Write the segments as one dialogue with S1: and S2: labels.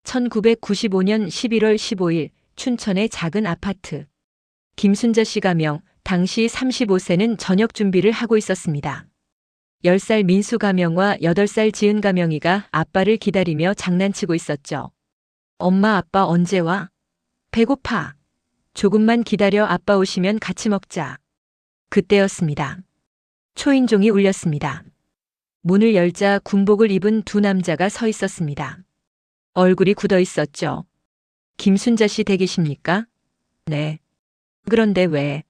S1: 1995년 11월 15일 춘천의 작은 아파트. 김순자 씨 가명, 당시 35세는 저녁 준비를 하고 있었습니다. 10살 민수 가명과 8살 지은 가명이가 아빠를 기다리며 장난치고 있었죠. 엄마, 아빠 언제 와? 배고파. 조금만 기다려, 아빠 오시면 같이 먹자. 그때였습니다. 초인종이 울렸습니다. 문을 열자 군복을 입은 두 남자가 서 있었습니다. 얼굴이 굳어 있었죠. 김순자 씨 댁이십니까? 네. 그런데 왜?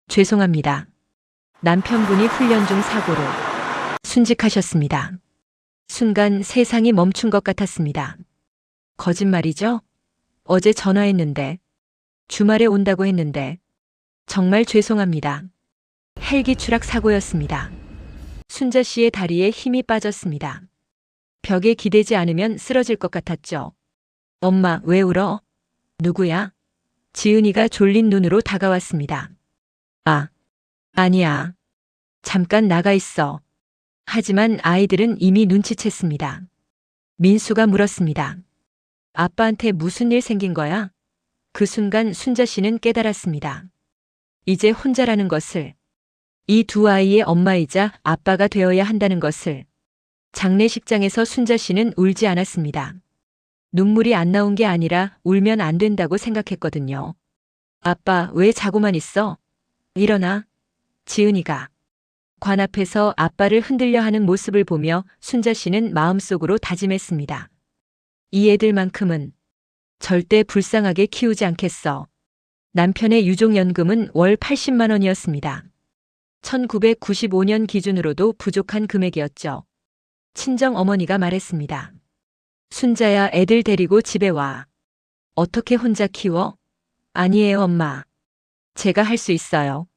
S1: 죄송합니다. 남편분이 훈련 중 사고로 순직하셨습니다. 순간 세상이 멈춘 것 같았습니다. 거짓말이죠? 어제 전화했는데, 주말에 온다고 했는데, 정말 죄송합니다. 헬기 추락 사고였습니다. 순자 씨의 다리에 힘이 빠졌습니다. 벽에 기대지 않으면 쓰러질 것 같았죠. 엄마, 왜 울어? 누구야? 지은이가 졸린 눈으로 다가왔습니다. 아, 아니야. 잠깐 나가 있어. 하지만 아이들은 이미 눈치챘습니다. 민수가 물었습니다. 아빠한테 무슨 일 생긴 거야? 그 순간 순자 씨는 깨달았습니다. 이제 혼자라는 것을, 이 두 아이의 엄마이자 아빠가 되어야 한다는 것을. 장례식장에서 순자 씨는 울지 않았습니다. 눈물이 안 나온 게 아니라 울면 안 된다고 생각했거든요. 아빠, 왜 자고만 있어? 일어나. 지은이가 관 앞에서 아빠를 흔들려 하는 모습을 보며 순자 씨는 마음속으로 다짐했습니다. 이 애들만큼은 절대 불쌍하게 키우지 않겠어. 남편의 유족연금은 월 80만 원이었습니다. 1995년 기준으로도 부족한 금액이었죠. 친정 어머니가 말했습니다. 순자야, 애들 데리고 집에 와. 어떻게 혼자 키워? 아니에요, 엄마. 제가 할 수 있어요.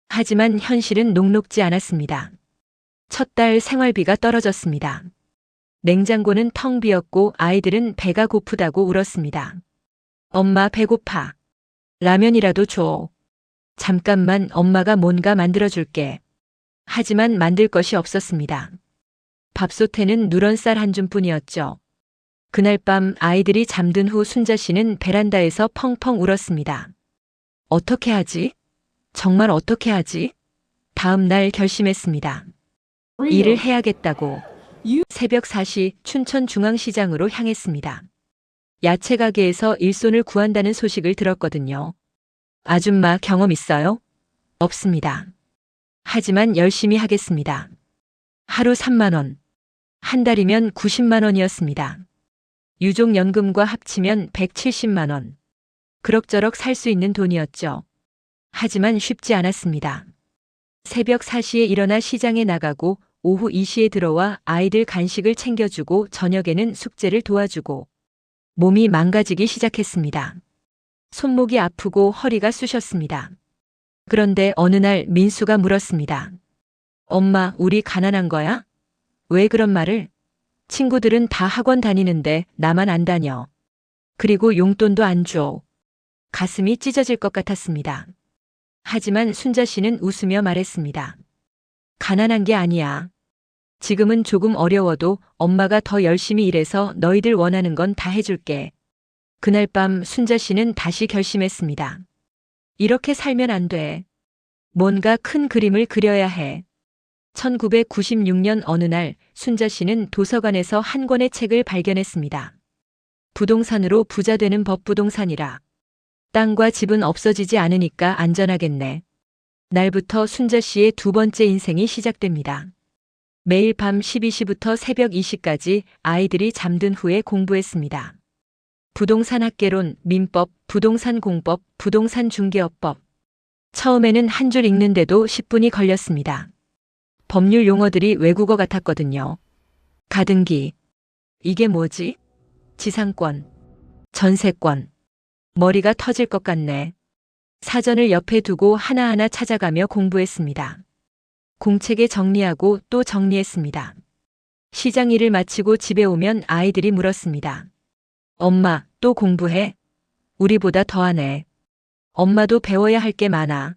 S1: 하지만 현실은 녹록지 않았습니다. 첫 달 생활비가 떨어졌습니다. 냉장고는 텅 비었고 아이들은 배가 고프다고 울었습니다. 엄마, 배고파. 라면이라도 줘. 잠깐만, 엄마가 뭔가 만들어줄게. 하지만 만들 것이 없었습니다. 밥솥에는 누런 쌀 한 줌뿐이었죠. 그날 밤 아이들이 잠든 후 순자 씨는 베란다에서 펑펑 울었습니다. 어떻게 하지? 정말 어떻게 하지? 다음 날 결심했습니다. 일을 해야겠다고. 새벽 4시 춘천중앙시장으로 향했습니다. 야채 가게에서 일손을 구한다는 소식을 들었거든요. 아줌마, 경험 있어요? 없습니다. 하지만 열심히 하겠습니다. 하루 3만 원. 한 달이면 90만 원이었습니다. 유족연금과 합치면 170만 원. 그럭저럭 살 수 있는 돈이었죠. 하지만 쉽지 않았습니다. 새벽 4시에 일어나 시장에 나가고 오후 2시에 들어와 아이들 간식을 챙겨주고 저녁에는 숙제를 도와주고 몸이 망가지기 시작했습니다. 손목이 아프고 허리가 쑤셨습니다. 그런데 어느 날 민수가 물었습니다. 엄마, 우리 가난한 거야? 왜 그런 말을? 친구들은 다 학원 다니는데 나만 안 다녀. 그리고 용돈도 안 줘. 가슴이 찢어질 것 같았습니다. 하지만 순자 씨는 웃으며 말했습니다. 가난한 게 아니야. 지금은 조금 어려워도 엄마가 더 열심히 일해서 너희들 원하는 건 다 해줄게. 그날 밤 순자 씨는 다시 결심했습니다. 이렇게 살면 안 돼. 뭔가 큰 그림을 그려야 해. 1996년 어느 날 순자 씨는 도서관에서 한 권의 책을 발견했습니다. 부동산으로 부자 되는 법. 부동산이라. 땅과 집은 없어지지 않으니까 안전하겠네. 날부터 순자 씨의 두 번째 인생이 시작됩니다. 매일 밤 12시부터 새벽 2시까지 아이들이 잠든 후에 공부했습니다. 부동산 학개론, 민법, 부동산 공법, 부동산 중개업법. 처음에는 한 줄 읽는데도 10분이 걸렸습니다. 법률 용어들이 외국어 같았거든요. 가등기. 이게 뭐지? 지상권. 전세권. 머리가 터질 것 같네. 사전을 옆에 두고 하나하나 찾아가며 공부했습니다. 공책에 정리하고 또 정리했습니다. 시장 일을 마치고 집에 오면 아이들이 물었습니다. 엄마, 또 공부해? 우리보다 더하네. 엄마도 배워야 할 게 많아.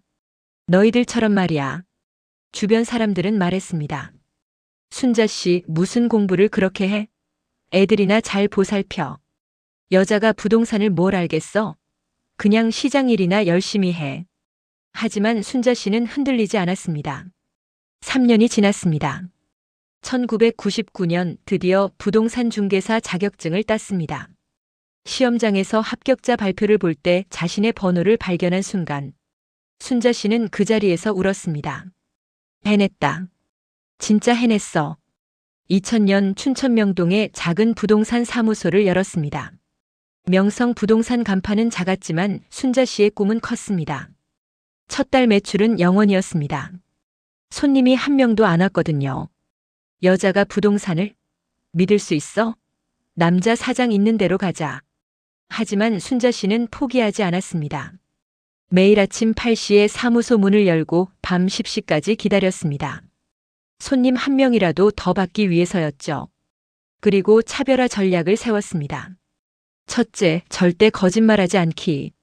S1: 너희들처럼 말이야. 주변 사람들은 말했습니다. 순자 씨, 무슨 공부를 그렇게 해? 애들이나 잘 보살펴. 여자가 부동산을 뭘 알겠어? 그냥 시장 일이나 열심히 해. 하지만 순자 씨는 흔들리지 않았습니다. 3년이 지났습니다. 1999년 드디어 부동산 중개사 자격증을 땄습니다. 시험장에서 합격자 발표를 볼 때 자신의 번호를 발견한 순간 순자 씨는 그 자리에서 울었습니다. 해냈다. 진짜 해냈어. 2000년 춘천 명동에 작은 부동산 사무소를 열었습니다. 명성 부동산 간판은 작았지만 순자 씨의 꿈은 컸습니다. 첫 달 매출은 0원이었습니다. 손님이 한 명도 안 왔거든요. 여자가 부동산을 믿을 수 있어? 남자 사장 있는 대로 가자. 하지만 순자 씨는 포기하지 않았습니다. 매일 아침 8시에 사무소 문을 열고 밤 10시까지 기다렸습니다. 손님 한 명이라도 더 받기 위해서였죠. 그리고 차별화 전략을 세웠습니다. 첫째, 절대 거짓말하지 않기.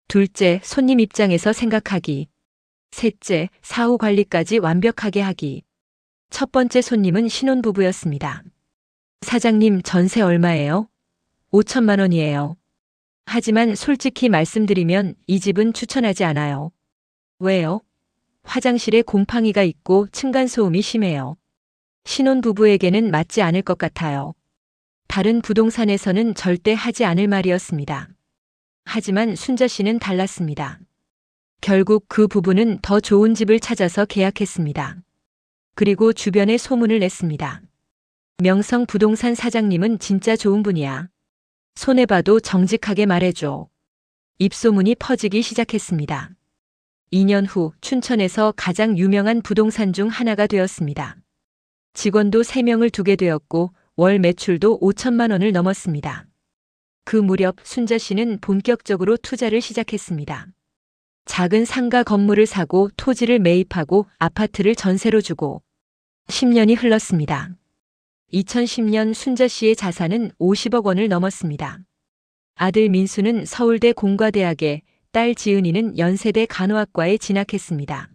S1: 둘째, 손님 입장에서 생각하기. 셋째, 사후 관리까지 완벽하게 하기. 첫 번째 손님은 신혼부부였습니다. 사장님, 전세 얼마예요? 5천만 원이에요. 하지만 솔직히 말씀드리면 이 집은 추천하지 않아요. 왜요? 화장실에 곰팡이가 있고 층간소음이 심해요. 신혼부부에게는 맞지 않을 것 같아요. 다른 부동산에서는 절대 하지 않을 말이었습니다. 하지만 순자 씨는 달랐습니다. 결국 그 부부는 더 좋은 집을 찾아서 계약했습니다. 그리고 주변에 소문을 냈습니다. 명성 부동산 사장님은 진짜 좋은 분이야. 손해봐도 정직하게 말해줘. 입소문이 퍼지기 시작했습니다. 2년 후 춘천에서 가장 유명한 부동산 중 하나가 되었습니다. 직원도 3명을 두게 되었고 월 매출도 5천만 원을 넘었습니다. 그 무렵 순자 씨는 본격적으로 투자를 시작했습니다. 작은 상가 건물을 사고 토지를 매입하고 아파트를 전세로 주고 10년이 흘렀습니다. 2010년 순자 씨의 자산은 50억 원을 넘었습니다. 아들 민수는 서울대 공과대학에, 딸 지은이는 연세대 간호학과에 진학했습니다.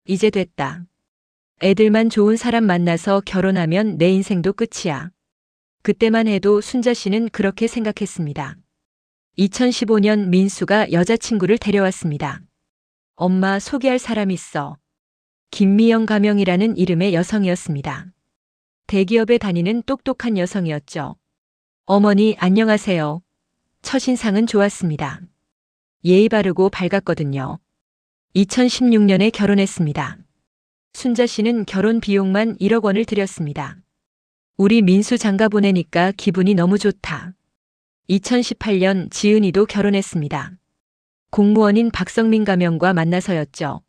S1: 이제 됐다. 애들만 좋은 사람 만나서 결혼하면 내 인생도 끝이야. 그때만 해도 순자 씨는 그렇게 생각했습니다. 2015년 민수가 여자친구를 데려왔습니다. 엄마, 소개할 사람 있어. 김미영 가명이라는 이름의 여성이었습니다. 대기업에 다니는 똑똑한 여성이었죠. 어머니, 안녕하세요. 첫인상은 좋았습니다. 예의 바르고 밝았거든요. 2016년에 결혼했습니다. 순자 씨는 결혼 비용만 1억 원을 들였습니다. 우리 민수 장가 보내니까 기분이 너무 좋다. 2018년 지은이도 결혼했습니다. 공무원인 박성민 가명과 만나서였죠.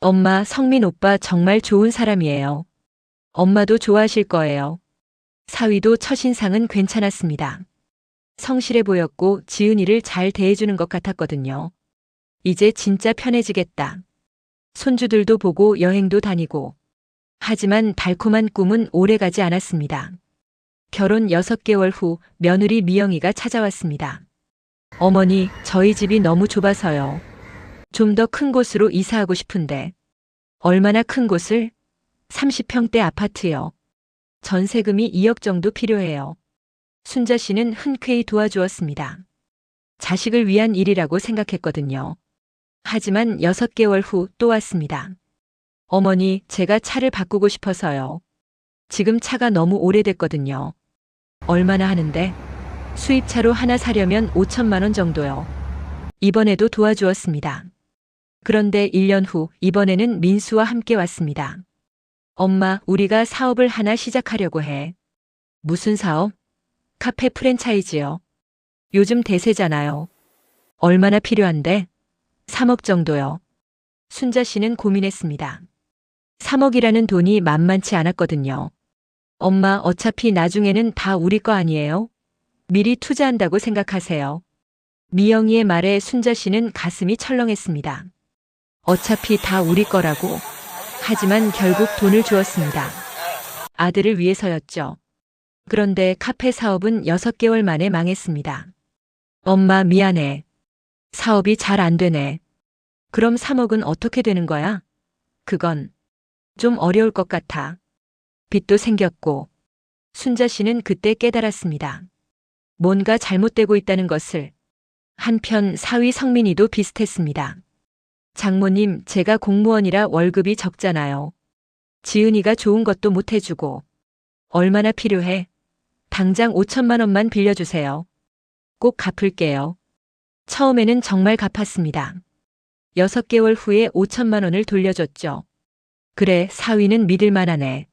S1: 엄마, 성민 오빠 정말 좋은 사람이에요. 엄마도 좋아하실 거예요. 사위도 첫인상은 괜찮았습니다. 성실해 보였고 지은이를 잘 대해주는 것 같았거든요. 이제 진짜 편해지겠다. 손주들도 보고 여행도 다니고. 하지만 달콤한 꿈은 오래가지 않았습니다. 결혼 6개월 후 며느리 미영이가 찾아왔습니다. 어머니, 저희 집이 너무 좁아서요. 좀 더 큰 곳으로 이사하고 싶은데. 얼마나 큰 곳을? 30평대 아파트요. 전세금이 2억 정도 필요해요. 순자 씨는 흔쾌히 도와주었습니다. 자식을 위한 일이라고 생각했거든요. 하지만 6개월 후 또 왔습니다. 어머니, 제가 차를 바꾸고 싶어서요. 지금 차가 너무 오래됐거든요. 얼마나 하는데? 수입차로 하나 사려면 5천만 원 정도요. 이번에도 도와주었습니다. 그런데 1년 후 이번에는 민수와 함께 왔습니다. 엄마, 우리가 사업을 하나 시작하려고 해. 무슨 사업? 카페 프랜차이즈요. 요즘 대세잖아요. 얼마나 필요한데? 3억 정도요. 순자 씨는 고민했습니다. 3억이라는 돈이 만만치 않았거든요. 엄마, 어차피 나중에는 다 우리 거 아니에요? 미리 투자한다고 생각하세요. 미영이의 말에 순자 씨는 가슴이 철렁했습니다. 어차피 다 우리 거라고. 하지만 결국 돈을 주었습니다. 아들을 위해서였죠. 그런데 카페 사업은 6개월 만에 망했습니다. 엄마, 미안해. 사업이 잘 안 되네. 그럼 3억은 어떻게 되는 거야? 그건 좀 어려울 것 같아. 빚도 생겼고. 순자 씨는 그때 깨달았습니다. 뭔가 잘못되고 있다는 것을. 한편 사위 성민이도 비슷했습니다. 장모님, 제가 공무원이라 월급이 적잖아요. 지은이가 좋은 것도 못 해주고. 얼마나 필요해? 당장 5천만 원만 빌려주세요. 꼭 갚을게요. 처음에는 정말 갚았습니다. 6개월 후에 5천만 원을 돌려줬죠. 그래, 사위는 믿을 만하네.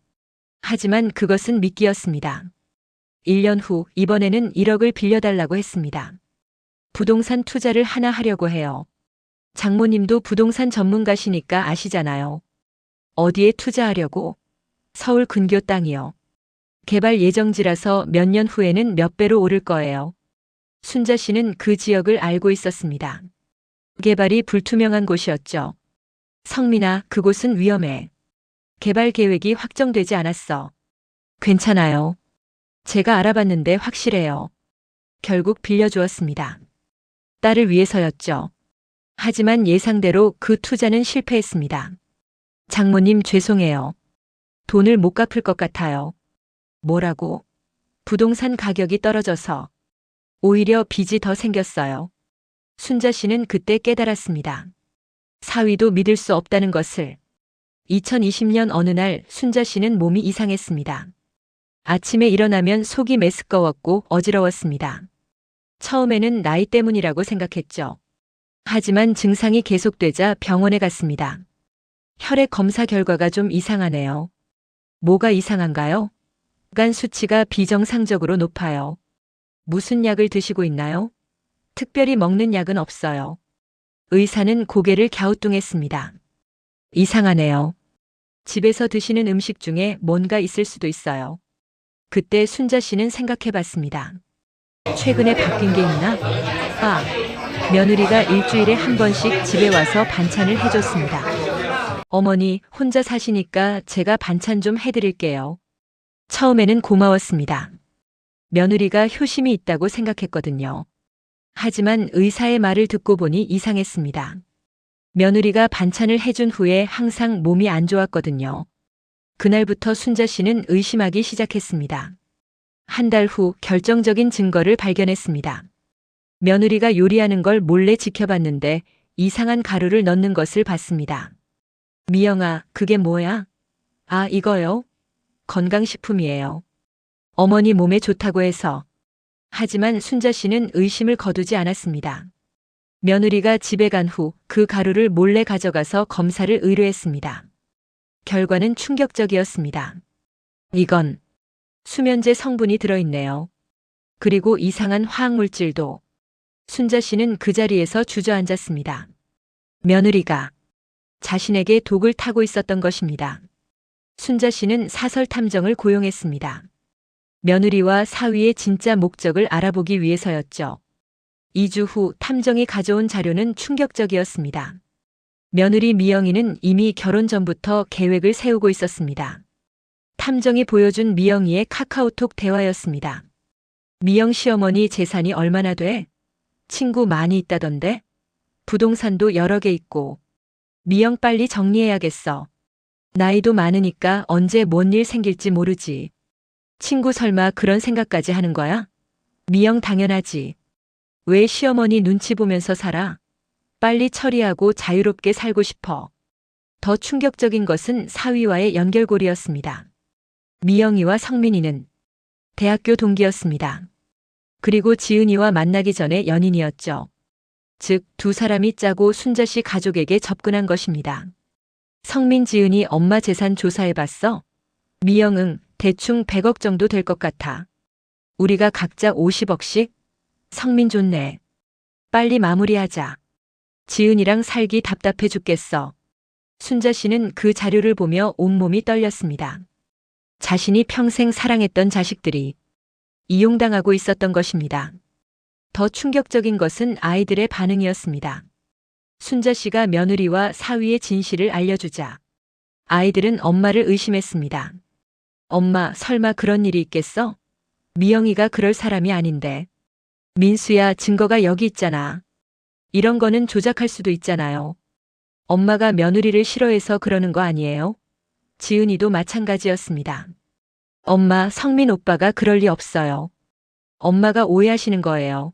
S1: 하지만 그것은 미끼였습니다. 1년 후 이번에는 1억을 빌려달라고 했습니다. 부동산 투자를 하나 하려고 해요. 장모님도 부동산 전문가시니까 아시잖아요. 어디에 투자하려고? 서울 근교 땅이요. 개발 예정지라서 몇 년 후에는 몇 배로 오를 거예요. 순자 씨는 그 지역을 알고 있었습니다. 개발이 불투명한 곳이었죠. 성민아, 그곳은 위험해. 개발 계획이 확정되지 않았어. 괜찮아요. 제가 알아봤는데 확실해요. 결국 빌려주었습니다. 딸을 위해서였죠. 하지만 예상대로 그 투자는 실패했습니다. 장모님, 죄송해요. 돈을 못 갚을 것 같아요. 뭐라고? 부동산 가격이 떨어져서. 오히려 빚이 더 생겼어요. 순자 씨는 그때 깨달았습니다. 사위도 믿을 수 없다는 것을. 2020년 어느 날 순자 씨는 몸이 이상했습니다. 아침에 일어나면 속이 메스꺼웠고 어지러웠습니다. 처음에는 나이 때문이라고 생각했죠. 하지만 증상이 계속되자 병원에 갔습니다. 혈액 검사 결과가 좀 이상하네요. 뭐가 이상한가요? 간 수치가 비정상적으로 높아요. 무슨 약을 드시고 있나요? 특별히 먹는 약은 없어요. 의사는 고개를 갸우뚱했습니다. 이상하네요. 집에서 드시는 음식 중에 뭔가 있을 수도 있어요. 그때 순자 씨는 생각해 봤습니다. 최근에 바뀐 게 있나? 며느리가 일주일에 한 번씩 집에 와서 반찬을 해줬습니다. 어머니, 혼자 사시니까 제가 반찬 좀 해드릴게요. 처음에는 고마웠습니다. 며느리가 효심이 있다고 생각했거든요. 하지만 의사의 말을 듣고 보니 이상했습니다. 며느리가 반찬을 해준 후에 항상 몸이 안 좋았거든요. 그날부터 순자 씨는 의심하기 시작했습니다. 한 달 후 결정적인 증거를 발견했습니다. 며느리가 요리하는 걸 몰래 지켜봤는데 이상한 가루를 넣는 것을 봤습니다. 미영아, 그게 뭐야? 아, 이거요? 건강식품이에요. 어머니 몸에 좋다고 해서. 하지만 순자 씨는 의심을 거두지 않았습니다. 며느리가 집에 간 후 그 가루를 몰래 가져가서 검사를 의뢰했습니다. 결과는 충격적이었습니다. 이건 수면제 성분이 들어있네요. 그리고 이상한 화학물질도. 순자 씨는 그 자리에서 주저앉았습니다. 며느리가 자신에게 독을 타고 있었던 것입니다. 순자 씨는 사설 탐정을 고용했습니다. 며느리와 사위의 진짜 목적을 알아보기 위해서였죠. 2주 후 탐정이 가져온 자료는 충격적이었습니다. 며느리 미영이는 이미 결혼 전부터 계획을 세우고 있었습니다. 탐정이 보여준 미영이의 카카오톡 대화였습니다. 미영 시어머니 재산이 얼마나 돼? 친구 많이 있다던데? 부동산도 여러 개 있고. 미영 빨리 정리해야겠어. 나이도 많으니까 언제 뭔 일 생길지 모르지. 친구 설마 그런 생각까지 하는 거야? 미영 당연하지. 왜 시어머니 눈치 보면서 살아? 빨리 처리하고 자유롭게 살고 싶어. 더 충격적인 것은 사위와의 연결고리였습니다. 미영이와 성민이는 대학교 동기였습니다. 그리고 지은이와 만나기 전에 연인이었죠. 즉, 두 사람이 짜고 순자 씨 가족에게 접근한 것입니다. 성민, 지은이 엄마 재산 조사해봤어? 미영은 대충 100억 정도 될 것 같아. 우리가 각자 50억씩? 성민 좋네. 빨리 마무리하자. 지은이랑 살기 답답해 죽겠어. 순자 씨는 그 자료를 보며 온몸이 떨렸습니다. 자신이 평생 사랑했던 자식들이 이용당하고 있었던 것입니다. 더 충격적인 것은 아이들의 반응이었습니다. 순자 씨가 며느리와 사위의 진실을 알려주자 아이들은 엄마를 의심했습니다. 엄마, 설마 그런 일이 있겠어? 미영이가 그럴 사람이 아닌데. 민수야, 증거가 여기 있잖아. 이런 거는 조작할 수도 있잖아요. 엄마가 며느리를 싫어해서 그러는 거 아니에요? 지은이도 마찬가지였습니다. 엄마, 성민 오빠가 그럴 리 없어요. 엄마가 오해하시는 거예요.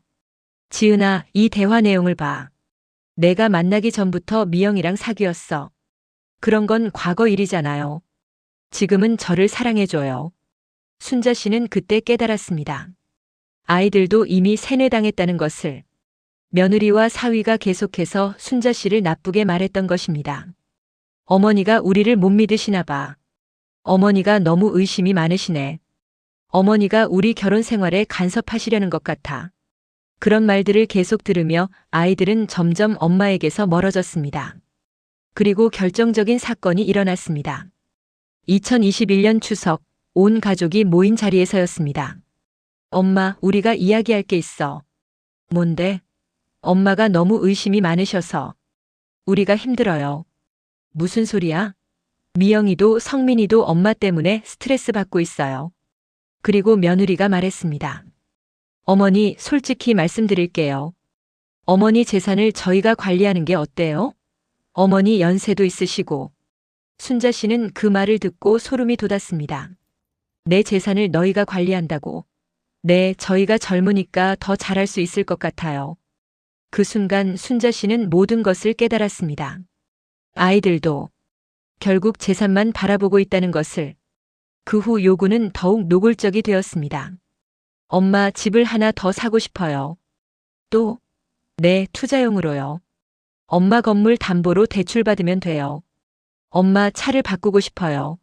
S1: 지은아, 이 대화 내용을 봐. 내가 만나기 전부터 미영이랑 사귀었어. 그런 건 과거 일이잖아요. 지금은 저를 사랑해줘요. 순자 씨는 그때 깨달았습니다. 아이들도 이미 세뇌당했다는 것을. 며느리와 사위가 계속해서 순자 씨를 나쁘게 말했던 것입니다. 어머니가 우리를 못 믿으시나 봐. 어머니가 너무 의심이 많으시네. 어머니가 우리 결혼 생활에 간섭하시려는 것 같아. 그런 말들을 계속 들으며 아이들은 점점 엄마에게서 멀어졌습니다. 그리고 결정적인 사건이 일어났습니다. 2021년 추석, 온 가족이 모인 자리에서였습니다. 엄마, 우리가 이야기할 게 있어. 뭔데? 엄마가 너무 의심이 많으셔서. 우리가 힘들어요. 무슨 소리야? 미영이도 성민이도 엄마 때문에 스트레스 받고 있어요. 그리고 며느리가 말했습니다. 어머니, 솔직히 말씀드릴게요. 어머니 재산을 저희가 관리하는 게 어때요? 어머니 연세도 있으시고. 순자 씨는 그 말을 듣고 소름이 돋았습니다. 내 재산을 너희가 관리한다고. 네, 저희가 젊으니까 더 잘할 수 있을 것 같아요. 그 순간 순자 씨는 모든 것을 깨달았습니다. 아이들도 결국 재산만 바라보고 있다는 것을. 그 후 요구는 더욱 노골적이 되었습니다. 엄마, 집을 하나 더 사고 싶어요. 또? 네, 투자용으로요. 엄마 건물 담보로 대출받으면 돼요. 엄마, 차를 바꾸고 싶어요.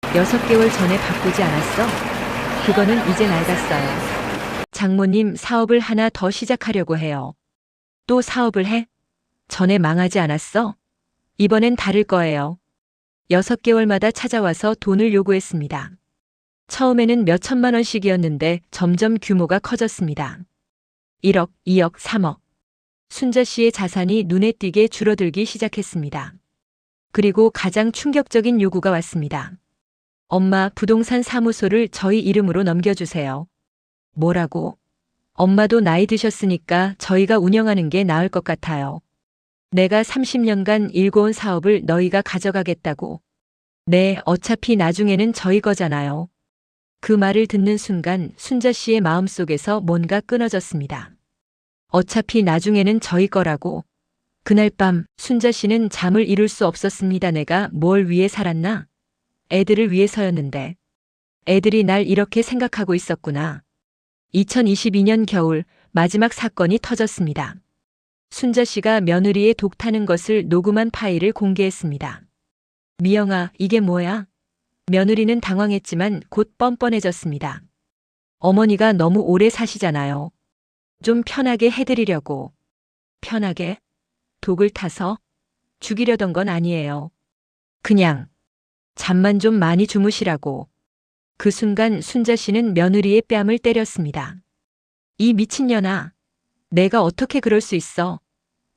S1: 6개월 전에 바꾸지 않았어? 그거는 이제 낡았어요. 장모님, 사업을 하나 더 시작하려고 해요. 또 사업을 해? 전에 망하지 않았어? 이번엔 다를 거예요. 6개월마다 찾아와서 돈을 요구했습니다. 처음에는 몇 천만 원씩이었는데 점점 규모가 커졌습니다. 1억, 2억, 3억. 순자 씨의 자산이 눈에 띄게 줄어들기 시작했습니다. 그리고 가장 충격적인 요구가 왔습니다. 엄마, 부동산 사무소를 저희 이름으로 넘겨주세요. 뭐라고? 엄마도 나이 드셨으니까 저희가 운영하는 게 나을 것 같아요. 내가 30년간 일궈온 사업을 너희가 가져가겠다고. 네, 어차피 나중에는 저희 거잖아요. 그 말을 듣는 순간 순자 씨의 마음속에서 뭔가 끊어졌습니다. 어차피 나중에는 저희 거라고. 그날 밤 순자 씨는 잠을 이룰 수 없었습니다. 내가 뭘 위해 살았나? 애들을 위해서였는데. 애들이 날 이렇게 생각하고 있었구나. 2022년 겨울 마지막 사건이 터졌습니다. 순자 씨가 며느리의 독타는 것을 녹음한 파일을 공개했습니다. 미영아, 이게 뭐야? 며느리는 당황했지만 곧 뻔뻔해졌습니다. 어머니가 너무 오래 사시잖아요. 좀 편하게 해드리려고. 편하게? 독을 타서? 죽이려던 건 아니에요. 그냥 잠만 좀 많이 주무시라고. 그 순간 순자 씨는 며느리의 뺨을 때렸습니다. 이 미친년아. 내가 어떻게 그럴 수 있어?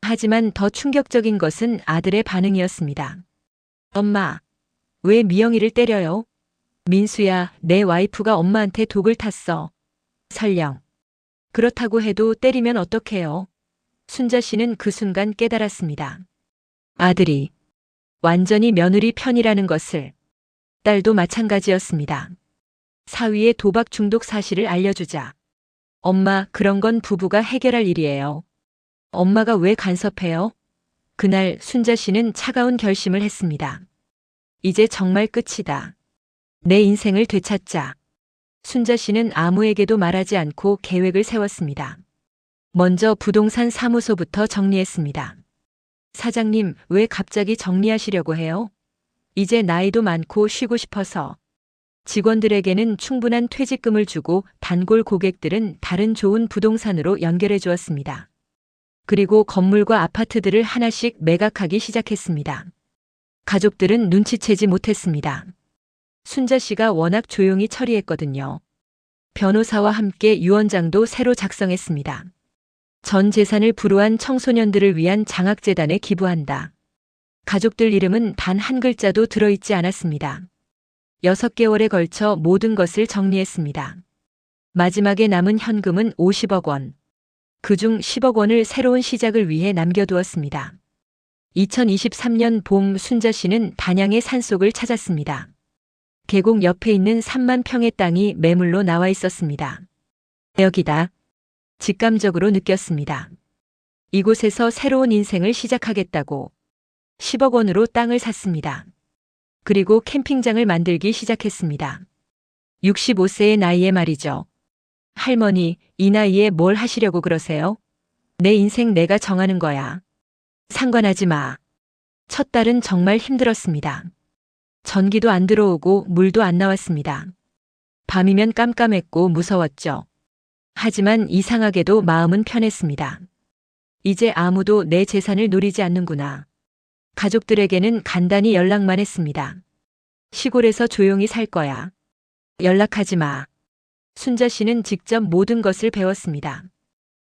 S1: 하지만 더 충격적인 것은 아들의 반응이었습니다. 엄마, 왜 미영이를 때려요? 민수야, 내 와이프가 엄마한테 독을 탔어. 설령. 그렇다고 해도 때리면 어떡해요? 순자 씨는 그 순간 깨달았습니다. 아들이 완전히 며느리 편이라는 것을. 딸도 마찬가지였습니다. 사위의 도박 중독 사실을 알려주자. 엄마, 그런 건 부부가 해결할 일이에요. 엄마가 왜 간섭해요? 그날 순자 씨는 차가운 결심을 했습니다. 이제 정말 끝이다. 내 인생을 되찾자. 순자 씨는 아무에게도 말하지 않고 계획을 세웠습니다. 먼저 부동산 사무소부터 정리했습니다. 사장님, 왜 갑자기 정리하시려고 해요? 이제 나이도 많고 쉬고 싶어서. 직원들에게는 충분한 퇴직금을 주고 단골 고객들은 다른 좋은 부동산으로 연결해 주었습니다. 그리고 건물과 아파트들을 하나씩 매각하기 시작했습니다. 가족들은 눈치채지 못했습니다. 순자 씨가 워낙 조용히 처리했거든요. 변호사와 함께 유언장도 새로 작성했습니다. 전 재산을 불우한 청소년들을 위한 장학재단에 기부한다. 가족들 이름은 단 한 글자도 들어있지 않았습니다. 6개월에 걸쳐 모든 것을 정리했습니다. 마지막에 남은 현금은 50억 원. 그중 10억 원을 새로운 시작을 위해 남겨두었습니다. 2023년 봄 순자 씨는 단양의 산속을 찾았습니다. 계곡 옆에 있는 3만 평의 땅이 매물로 나와 있었습니다. 여기다. 직감적으로 느꼈습니다. 이곳에서 새로운 인생을 시작하겠다고 10억 원으로 땅을 샀습니다. 그리고 캠핑장을 만들기 시작했습니다. 65세의 나이에 말이죠. 할머니, 이 나이에 뭘 하시려고 그러세요? 내 인생 내가 정하는 거야. 상관하지 마. 첫 달은 정말 힘들었습니다. 전기도 안 들어오고 물도 안 나왔습니다. 밤이면 깜깜했고 무서웠죠. 하지만 이상하게도 마음은 편했습니다. 이제 아무도 내 재산을 노리지 않는구나. 가족들에게는 간단히 연락만 했습니다. 시골에서 조용히 살 거야. 연락하지 마. 순자 씨는 직접 모든 것을 배웠습니다.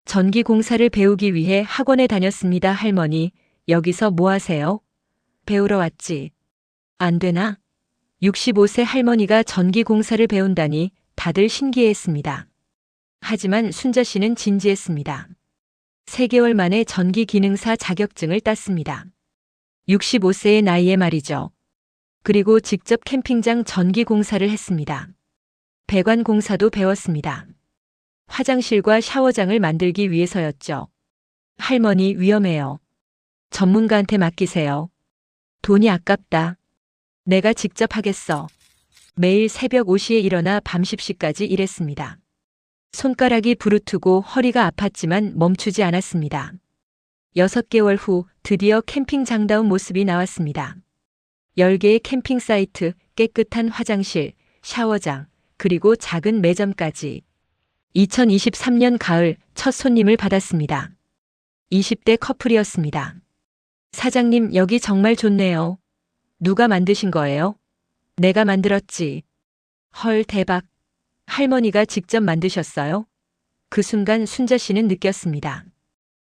S1: 전기 공사를 배우기 위해 학원에 다녔습니다. 할머니, 여기서 뭐 하세요? 배우러 왔지. 안 되나? 65세 할머니가 전기 공사를 배운다니 다들 신기해했습니다. 하지만 순자 씨는 진지했습니다. 3개월 만에 전기 기능사 자격증을 땄습니다. 65세의 나이에 말이죠. 그리고 직접 캠핑장 전기 공사를 했습니다. 배관 공사도 배웠습니다. 화장실과 샤워장을 만들기 위해서였죠. 할머니, 위험해요. 전문가한테 맡기세요. 돈이 아깝다. 내가 직접 하겠어. 매일 새벽 5시에 일어나 밤 10시까지 일했습니다. 손가락이 부르트고 허리가 아팠지만 멈추지 않았습니다. 6개월 후 드디어 캠핑장다운 모습이 나왔습니다. 10개의 캠핑 사이트, 깨끗한 화장실, 샤워장, 그리고 작은 매점까지. 2023년 가을 첫 손님을 받았습니다. 20대 커플이었습니다. 사장님, 여기 정말 좋네요. 누가 만드신 거예요? 내가 만들었지. 헐, 대박. 할머니가 직접 만드셨어요? 그 순간 순자 씨는 느꼈습니다.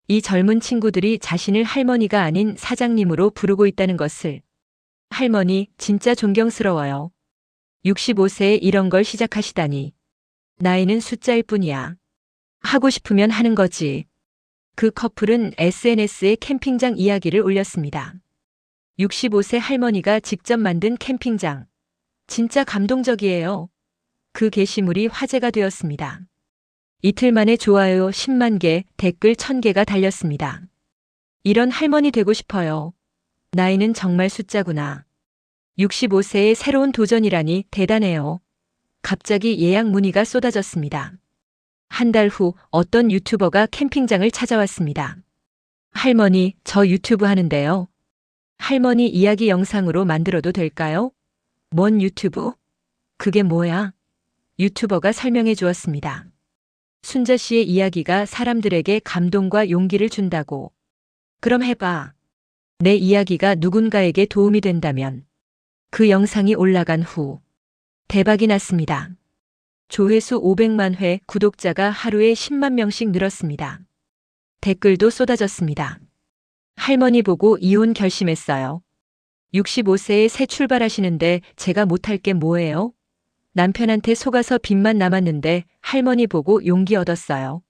S1: 이 젊은 친구들이 자신을 할머니가 아닌 사장님으로 부르고 있다는 것을. 할머니, 진짜 존경스러워요. 65세에 이런 걸 시작하시다니. 나이는 숫자일 뿐이야. 하고 싶으면 하는 거지. 그 커플은 SNS에 캠핑장 이야기를 올렸습니다. 65세 할머니가 직접 만든 캠핑장. 진짜 감동적이에요. 그 게시물이 화제가 되었습니다. 이틀 만에 좋아요 10만 개, 댓글 1000개가 달렸습니다. 이런 할머니 되고 싶어요. 나이는 정말 숫자구나. 65세의 새로운 도전이라니 대단해요. 갑자기 예약 문의가 쏟아졌습니다. 한 달 후 어떤 유튜버가 캠핑장을 찾아왔습니다. 할머니, 저 유튜브 하는데요. 할머니 이야기 영상으로 만들어도 될까요? 뭔 유튜브? 그게 뭐야? 유튜버가 설명해 주었습니다. 순자 씨의 이야기가 사람들에게 감동과 용기를 준다고. 그럼 해봐. 내 이야기가 누군가에게 도움이 된다면. 그 영상이 올라간 후 대박이 났습니다. 조회수 500만 회, 구독자가 하루에 10만 명씩 늘었습니다. 댓글도 쏟아졌습니다. 할머니 보고 이혼 결심했어요. 65세에 새 출발하시는데 제가 못할 게 뭐예요? 남편한테 속아서 빚만 남았는데 할머니 보고 용기 얻었어요.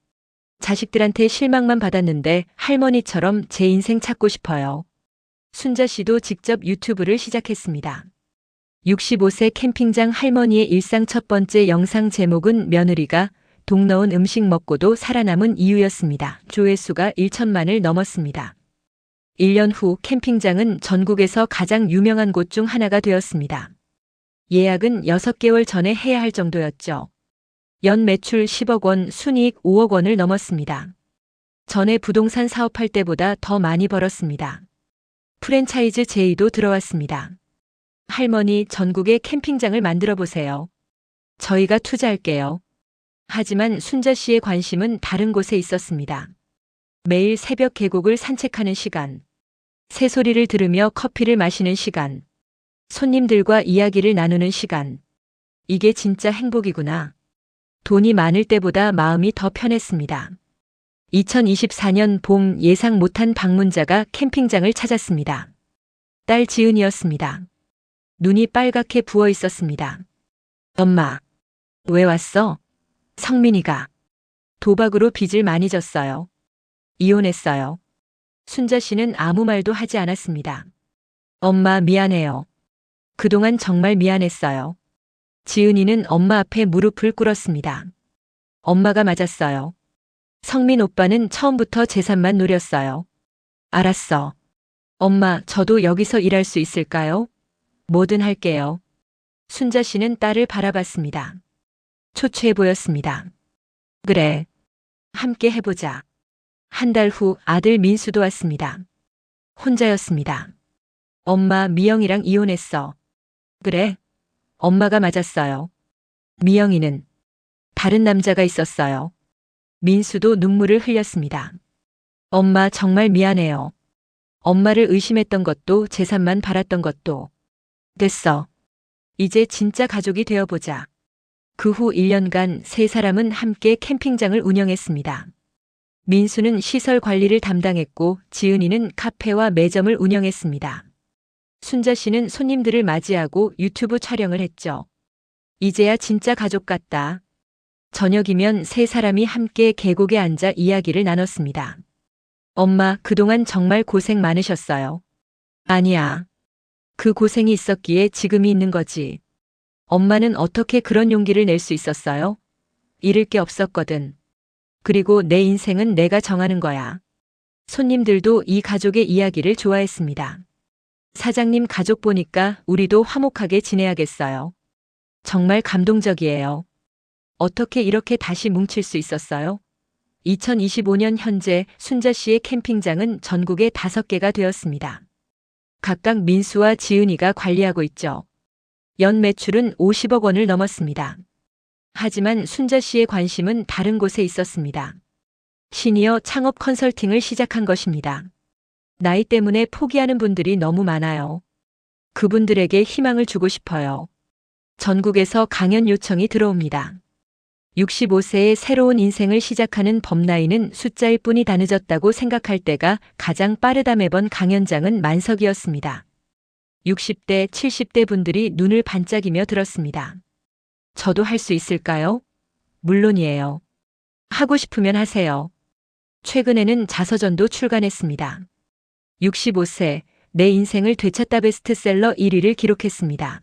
S1: 자식들한테 실망만 받았는데 할머니처럼 제 인생 찾고 싶어요. 순자 씨도 직접 유튜브를 시작했습니다. 65세 캠핑장 할머니의 일상 첫 번째 영상 제목은 며느리가 독 넣은 음식 먹고도 살아남은 이유였습니다. 조회수가 1천만을 넘었습니다. 1년 후 캠핑장은 전국에서 가장 유명한 곳 중 하나가 되었습니다. 예약은 6개월 전에 해야 할 정도였죠. 연 매출 10억 원, 순이익 5억 원을 넘었습니다. 전에 부동산 사업할 때보다 더 많이 벌었습니다. 프랜차이즈 제의도 들어왔습니다. 할머니, 전국에 캠핑장을 만들어 보세요. 저희가 투자할게요. 하지만 순자 씨의 관심은 다른 곳에 있었습니다. 매일 새벽 계곡을 산책하는 시간, 새소리를 들으며 커피를 마시는 시간, 손님들과 이야기를 나누는 시간. 이게 진짜 행복이구나. 돈이 많을 때보다 마음이 더 편했습니다. 2024년 봄 예상 못한 방문자가 캠핑장을 찾았습니다. 딸 지은이었습니다. 눈이 빨갛게 부어 있었습니다. 엄마, 왜 왔어? 성민이가. 도박으로 빚을 많이 졌어요. 이혼했어요. 순자 씨는 아무 말도 하지 않았습니다. 엄마, 미안해요. 그동안 정말 미안했어요. 지은이는 엄마 앞에 무릎을 꿇었습니다. 엄마가 맞았어요. 성민 오빠는 처음부터 재산만 노렸어요. 알았어. 엄마, 저도 여기서 일할 수 있을까요? 뭐든 할게요. 순자 씨는 딸을 바라봤습니다. 초췌해 보였습니다. 그래. 함께 해보자. 한 달 후 아들 민수도 왔습니다. 혼자였습니다. 엄마, 미영이랑 이혼했어. 그래? 엄마가 맞았어요. 미영이는 다른 남자가 있었어요. 민수도 눈물을 흘렸습니다. 엄마, 정말 미안해요. 엄마를 의심했던 것도 재산만 바랐던 것도. 됐어. 이제 진짜 가족이 되어보자. 그 후 1년간 세 사람은 함께 캠핑장을 운영했습니다. 민수는 시설 관리를 담당했고 지은이는 카페와 매점을 운영했습니다. 순자 씨는 손님들을 맞이하고 유튜브 촬영을 했죠. 이제야 진짜 가족 같다. 저녁이면 세 사람이 함께 계곡에 앉아 이야기를 나눴습니다. 엄마, 그동안 정말 고생 많으셨어요. 아니야. 그 고생이 있었기에 지금이 있는 거지. 엄마는 어떻게 그런 용기를 낼 수 있었어요? 잃을 게 없었거든. 그리고 내 인생은 내가 정하는 거야. 손님들도 이 가족의 이야기를 좋아했습니다. 사장님, 가족 보니까 우리도 화목하게 지내야겠어요. 정말 감동적이에요. 어떻게 이렇게 다시 뭉칠 수 있었어요? 2025년 현재 순자 씨의 캠핑장은 전국에 5개가 되었습니다. 각각 민수와 지은이가 관리하고 있죠. 연 매출은 50억 원을 넘었습니다. 하지만 순자 씨의 관심은 다른 곳에 있었습니다. 시니어 창업 컨설팅을 시작한 것입니다. 나이 때문에 포기하는 분들이 너무 많아요. 그분들에게 희망을 주고 싶어요. 전국에서 강연 요청이 들어옵니다. 65세의 새로운 인생을 시작하는 범나이는 숫자일 뿐이 다 늦었다고 생각할 때가 가장 빠르다. 매번 강연장은 만석이었습니다. 60대, 70대 분들이 눈을 반짝이며 들었습니다. 저도 할 수 있을까요? 물론이에요. 하고 싶으면 하세요. 최근에는 자서전도 출간했습니다. 65세, 내 인생을 되찾다 베스트셀러 1위를 기록했습니다.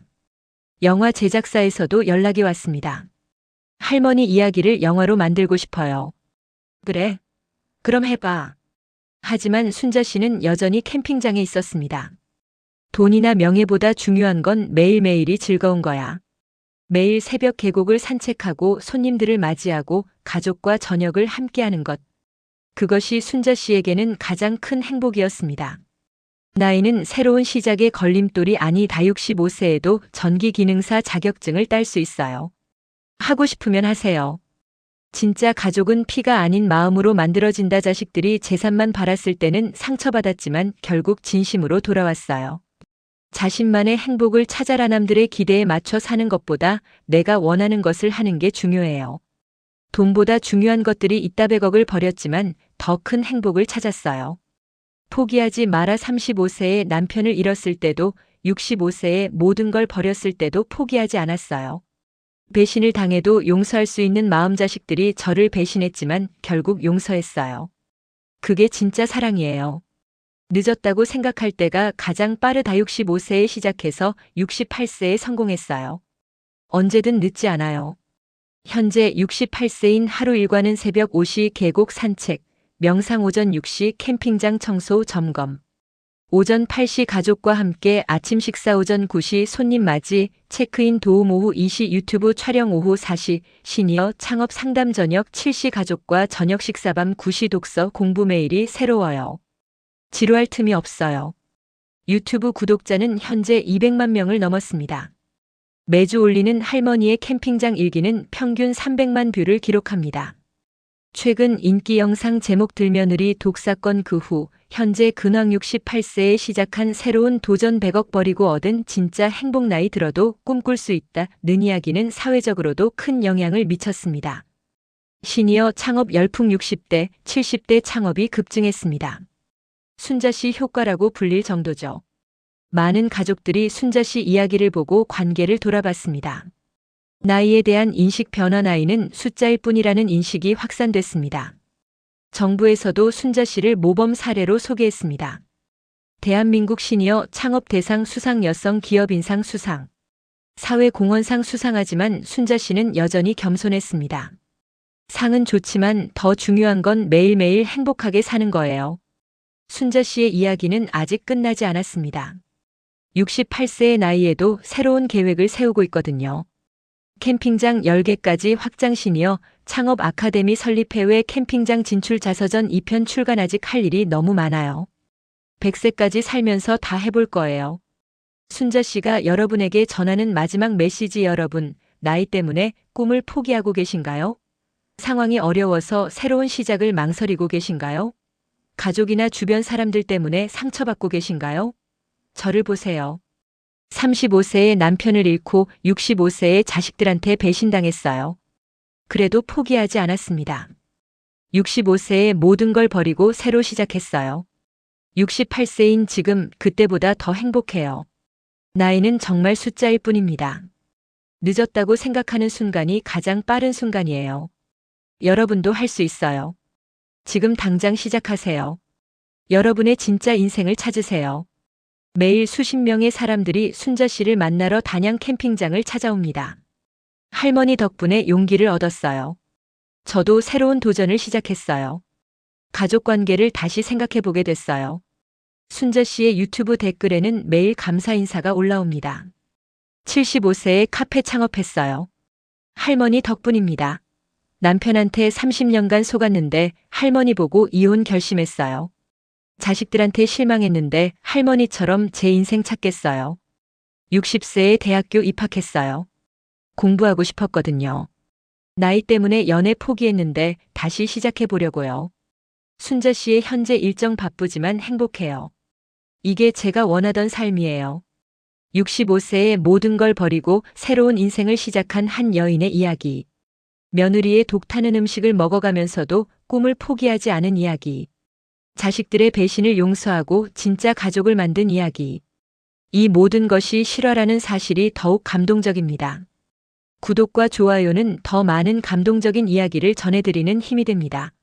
S1: 영화 제작사에서도 연락이 왔습니다. 할머니 이야기를 영화로 만들고 싶어요. 그래? 그럼 해봐. 하지만 순자 씨는 여전히 캠핑장에 있었습니다. 돈이나 명예보다 중요한 건 매일매일이 즐거운 거야. 매일 새벽 계곡을 산책하고 손님들을 맞이하고 가족과 저녁을 함께하는 것. 그것이 순자 씨에게는 가장 큰 행복이었습니다. 나이는 새로운 시작의 걸림돌이 아니다. 65세에도 전기기능사 자격증을 딸 수 있어요. 하고 싶으면 하세요. 진짜 가족은 피가 아닌 마음으로 만들어진다. 자식들이 재산만 바랐을 때는 상처받았지만 결국 진심으로 돌아왔어요. 자신만의 행복을 찾아라. 남들의 기대에 맞춰 사는 것보다 내가 원하는 것을 하는 게 중요해요. 돈보다 중요한 것들이 있다. 100억을 버렸지만 더 큰 행복을 찾았어요. 포기하지 마라. 35세에 남편을 잃었을 때도 65세에 모든 걸 버렸을 때도 포기하지 않았어요. 배신을 당해도 용서할 수 있는 마음. 자식들이 저를 배신했지만 결국 용서했어요. 그게 진짜 사랑이에요. 늦었다고 생각할 때가 가장 빠르다. 65세에 시작해서 68세에 성공했어요. 언제든 늦지 않아요. 현재 68세인 하루 일과는 새벽 5시 계곡 산책, 명상 오전 6시 캠핑장 청소 점검, 오전 8시 가족과 함께 아침 식사 오전 9시 손님 맞이, 체크인 도움 오후 2시 유튜브 촬영 오후 4시 시니어 창업 상담 저녁 7시 가족과 저녁 식사 밤 9시 독서 공부 매일이 새로워요. 지루할 틈이 없어요. 유튜브 구독자는 현재 200만 명을 넘었습니다. 매주 올리는 할머니의 캠핑장 일기는 평균 300만 뷰를 기록합니다. 최근 인기 영상 제목 들며느리 독사건 그 후 현재 근황 68세에 시작한 새로운 도전 100억 버리고 얻은 진짜 행복 나이 들어도 꿈꿀 수 있다는 이야기는 사회적으로도 큰 영향을 미쳤습니다. 시니어 창업 열풍 60대, 70대 창업이 급증했습니다. 순자 씨 효과라고 불릴 정도죠. 많은 가족들이 순자 씨 이야기를 보고 관계를 돌아봤습니다. 나이에 대한 인식 변화. 나이는 숫자일 뿐이라는 인식이 확산됐습니다. 정부에서도 순자 씨를 모범 사례로 소개했습니다. 대한민국 시니어 창업 대상 수상 여성 기업인상 수상, 사회공헌상 수상하지만 순자 씨는 여전히 겸손했습니다. 상은 좋지만 더 중요한 건 매일매일 행복하게 사는 거예요. 순자 씨의 이야기는 아직 끝나지 않았습니다. 68세의 나이에도 새로운 계획을 세우고 있거든요. 캠핑장 10개까지 확장 시니어 창업 아카데미 설립 해외 캠핑장 진출 자서전 2편 출간 아직 할 일이 너무 많아요. 100세까지 살면서 다 해볼 거예요. 순자 씨가 여러분에게 전하는 마지막 메시지 여러분, 나이 때문에 꿈을 포기하고 계신가요? 상황이 어려워서 새로운 시작을 망설이고 계신가요? 가족이나 주변 사람들 때문에 상처받고 계신가요? 저를 보세요. 35세의 남편을 잃고 65세의 자식들한테 배신당했어요. 그래도 포기하지 않았습니다. 65세에 모든 걸 버리고 새로 시작했어요. 68세인 지금 그때보다 더 행복해요. 나이는 정말 숫자일 뿐입니다. 늦었다고 생각하는 순간이 가장 빠른 순간이에요. 여러분도 할 수 있어요. 지금 당장 시작하세요. 여러분의 진짜 인생을 찾으세요. 매일 수십 명의 사람들이 순자 씨를 만나러 단양 캠핑장을 찾아옵니다. 할머니 덕분에 용기를 얻었어요. 저도 새로운 도전을 시작했어요. 가족 관계를 다시 생각해 보게 됐어요. 순자 씨의 유튜브 댓글에는 매일 감사 인사가 올라옵니다. 75세에 카페 창업했어요. 할머니 덕분입니다. 남편한테 30년간 속았는데 할머니 보고 이혼 결심했어요. 자식들한테 실망했는데 할머니처럼 제 인생 찾겠어요. 60세에 대학교 입학했어요. 공부하고 싶었거든요. 나이 때문에 연애 포기했는데 다시 시작해 보려고요. 순자 씨의 현재 일정 바쁘지만 행복해요. 이게 제가 원하던 삶이에요. 65세에 모든 걸 버리고 새로운 인생을 시작한 한 여인의 이야기. 며느리의 독타는 음식을 먹어가면서도 꿈을 포기하지 않은 이야기. 자식들의 배신을 용서하고 진짜 가족을 만든 이야기. 이 모든 것이 실화라는 사실이 더욱 감동적입니다. 구독과 좋아요는 더 많은 감동적인 이야기를 전해드리는 힘이 됩니다.